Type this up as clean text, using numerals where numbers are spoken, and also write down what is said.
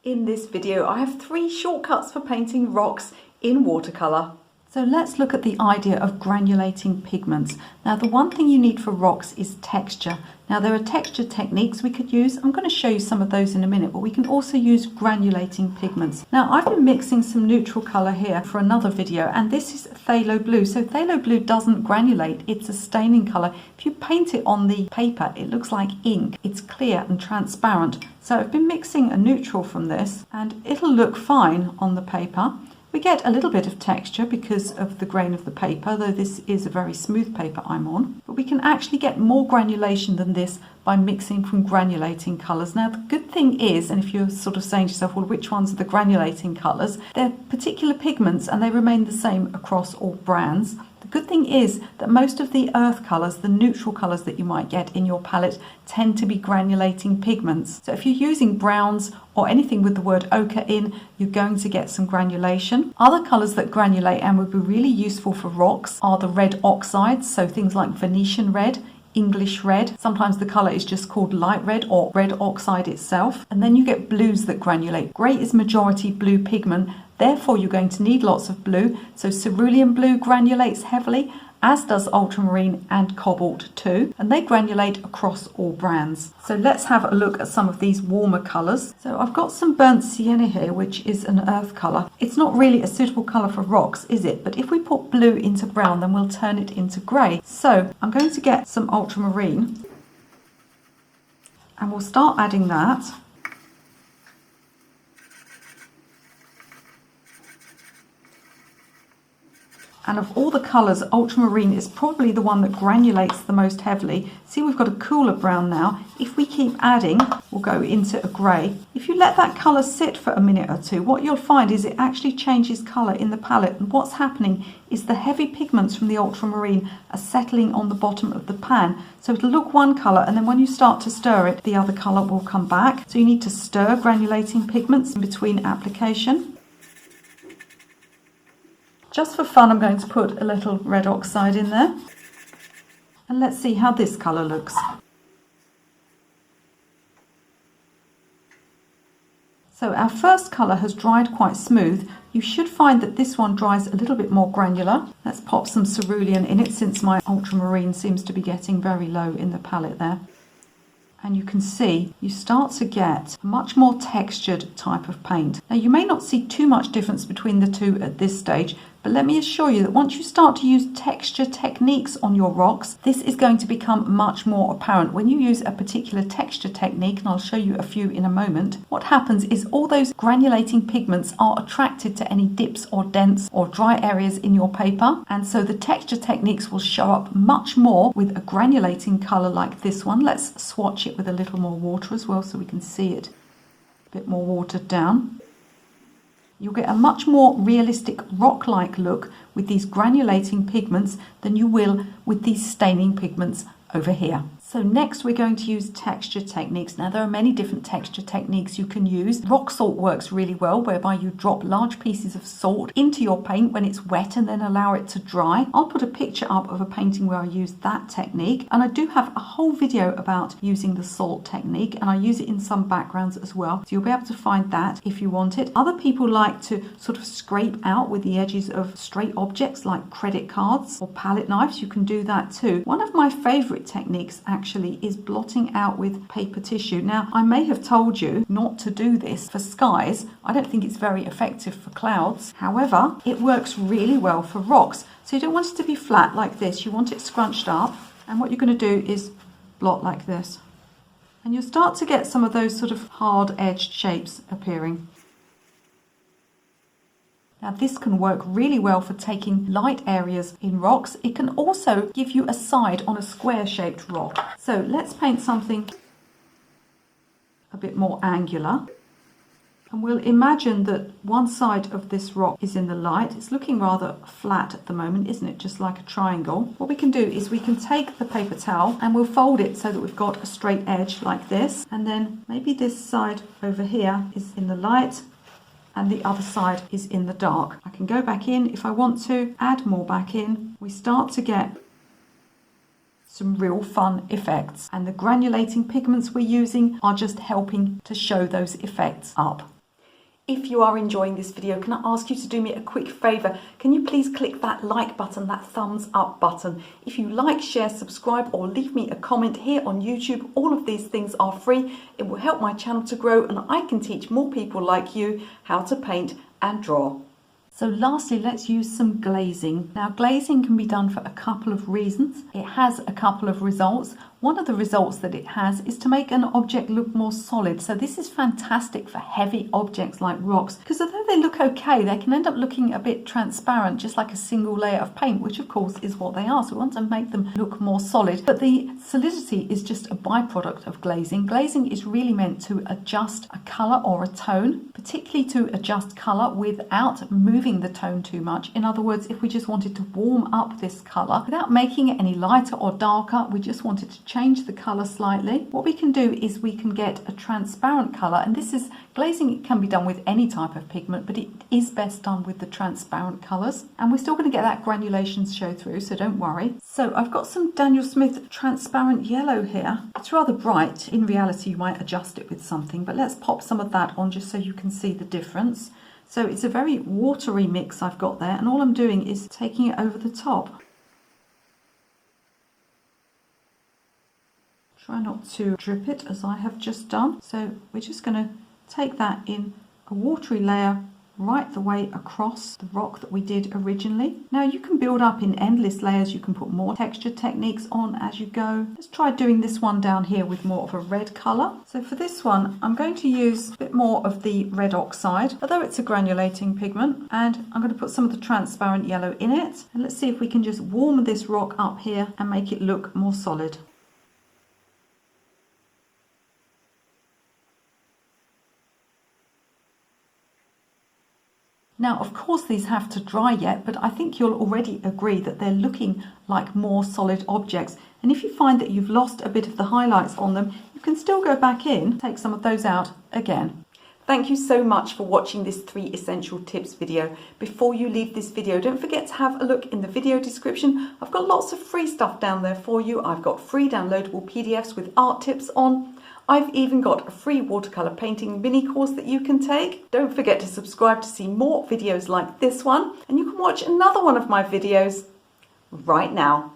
In this video, I have 3 shortcuts for painting rocks in watercolor. So let's look at the idea of granulating pigments. Now, the one thing you need for rocks is texture. Now, there are texture techniques we could use. I'm going to show you some of those in a minute, but we can also use granulating pigments. Now, I've been mixing some neutral color here for another video, and this is phthalo blue. So phthalo blue doesn't granulate, it's a staining color. If you paint it on the paper, it looks like ink. It's clear and transparent. So I've been mixing a neutral from this, and it'll look fine on the paper. We get a little bit of texture because of the grain of the paper, though this is a very smooth paper I'm on. But we can actually get more granulation than this by mixing from granulating colours. Now, the good thing is, and if you're sort of saying to yourself, well, which ones are the granulating colours? They're particular pigments and they remain the same across all brands. The good thing is that most of the earth colours, the neutral colours that you might get in your palette, tend to be granulating pigments. So if you're using browns or anything with the word ochre in, you're going to get some granulation. Other colours that granulate and would be really useful for rocks are the red oxides, so things like Venetian red, English red. Sometimes the colour is just called light red or red oxide itself. And then you get blues that granulate. Grey is majority blue pigment, therefore you're going to need lots of blue. So cerulean blue granulates heavily, as does ultramarine and cobalt too, and they granulate across all brands. So let's have a look at some of these warmer colours. So I've got some burnt sienna here, which is an earth colour. It's not really a suitable colour for rocks, is it? But if we put blue into brown, then we'll turn it into grey. So I'm going to get some ultramarine, and we'll start adding that. And of all the colours, ultramarine is probably the one that granulates the most heavily. See, we've got a cooler brown now. If we keep adding, we'll go into a grey. If you let that colour sit for a minute or two, what you'll find is it actually changes colour in the palette. And what's happening is the heavy pigments from the ultramarine are settling on the bottom of the pan. So it'll look one colour, and then when you start to stir it, the other colour will come back. So you need to stir granulating pigments in between application. Just for fun, I'm going to put a little red oxide in there. And let's see how this colour looks. So our first colour has dried quite smooth. You should find that this one dries a little bit more granular. Let's pop some cerulean in it, since my ultramarine seems to be getting very low in the palette there. And you can see you start to get a much more textured type of paint. Now, you may not see too much difference between the two at this stage, but let me assure you that once you start to use texture techniques on your rocks, this is going to become much more apparent. When you use a particular texture technique, and I'll show you a few in a moment, what happens is all those granulating pigments are attracted to any dips or dents or dry areas in your paper, and so the texture techniques will show up much more with a granulating colour like this one. Let's swatch it with a little more water as well so we can see it a bit more watered down. You'll get a much more realistic rock-like look with these granulating pigments than you will with these staining pigments over here. So next we're going to use texture techniques. Now, there are many different texture techniques you can use. Rock salt works really well, whereby you drop large pieces of salt into your paint when it's wet and then allow it to dry. I'll put a picture up of a painting where I use that technique, and I do have a whole video about using the salt technique, and I use it in some backgrounds as well, so you'll be able to find that if you want it. Other people like to sort of scrape out with the edges of straight objects like credit cards or palette knives. You can do that too. One of my favorite techniques actually is blotting out with paper tissue. Now, I may have told you not to do this for skies. I don't think it's very effective for clouds. However, it works really well for rocks. So you don't want it to be flat like this. You want it scrunched up. And what you're going to do is blot like this. And you'll start to get some of those sort of hard-edged shapes appearing. Now, this can work really well for taking light areas in rocks. It can also give you a side on a square-shaped rock. So let's paint something a bit more angular. And we'll imagine that one side of this rock is in the light. It's looking rather flat at the moment, isn't it? Just like a triangle. What we can do is we can take the paper towel and we'll fold it so that we've got a straight edge like this. And then maybe this side over here is in the light, and the other side is in the dark. I can go back in if I want to, add more back in. We start to get some real fun effects, and the granulating pigments we're using are just helping to show those effects up. If you are enjoying this video, can I ask you to do me a quick favour? Can you please click that like button, that thumbs up button? If you like, share, subscribe, or leave me a comment here on YouTube, all of these things are free. It will help my channel to grow and I can teach more people like you how to paint and draw. So lastly, let's use some glazing. Now, glazing can be done for a couple of reasons. It has a couple of results. One of the results that it has is to make an object look more solid. So this is fantastic for heavy objects like rocks, because although they look okay, they can end up looking a bit transparent, just like a single layer of paint, which of course is what they are. So we want to make them look more solid. But the solidity is just a byproduct of glazing. Glazing is really meant to adjust a colour or a tone, particularly to adjust colour without moving the tone too much. In other words, if we just wanted to warm up this colour without making it any lighter or darker, we just wanted to change the colour slightly, what we can do is we can get a transparent colour, and this is glazing. It can be done with any type of pigment, but it is best done with the transparent colours, and we're still going to get that granulation show through, so don't worry. So I've got some Daniel Smith transparent yellow here. It's rather bright. In reality, you might adjust it with something, but let's pop some of that on just so you can see the difference. So it's a very watery mix I've got there, and all I'm doing is taking it over the top. Try not to drip it as I have just done. So we're just going to take that in a watery layer right the way across the rock that we did originally. Now you can build up in endless layers. You can put more texture techniques on as you go. Let's try doing this one down here with more of a red colour. So for this one, I'm going to use a bit more of the red oxide, although it's a granulating pigment, and I'm going to put some of the transparent yellow in it. And let's see if we can just warm this rock up here and make it look more solid. Now, of course, these have to dry yet, but I think you'll already agree that they're looking like more solid objects. And if you find that you've lost a bit of the highlights on them, you can still go back in, take some of those out again. Thank you so much for watching this 3 essential tips video. Before you leave this video, don't forget to have a look in the video description. I've got lots of free stuff down there for you. I've got free downloadable PDFs with art tips on. I've even got a free watercolour painting mini course that you can take. Don't forget to subscribe to see more videos like this one, and you can watch another one of my videos right now.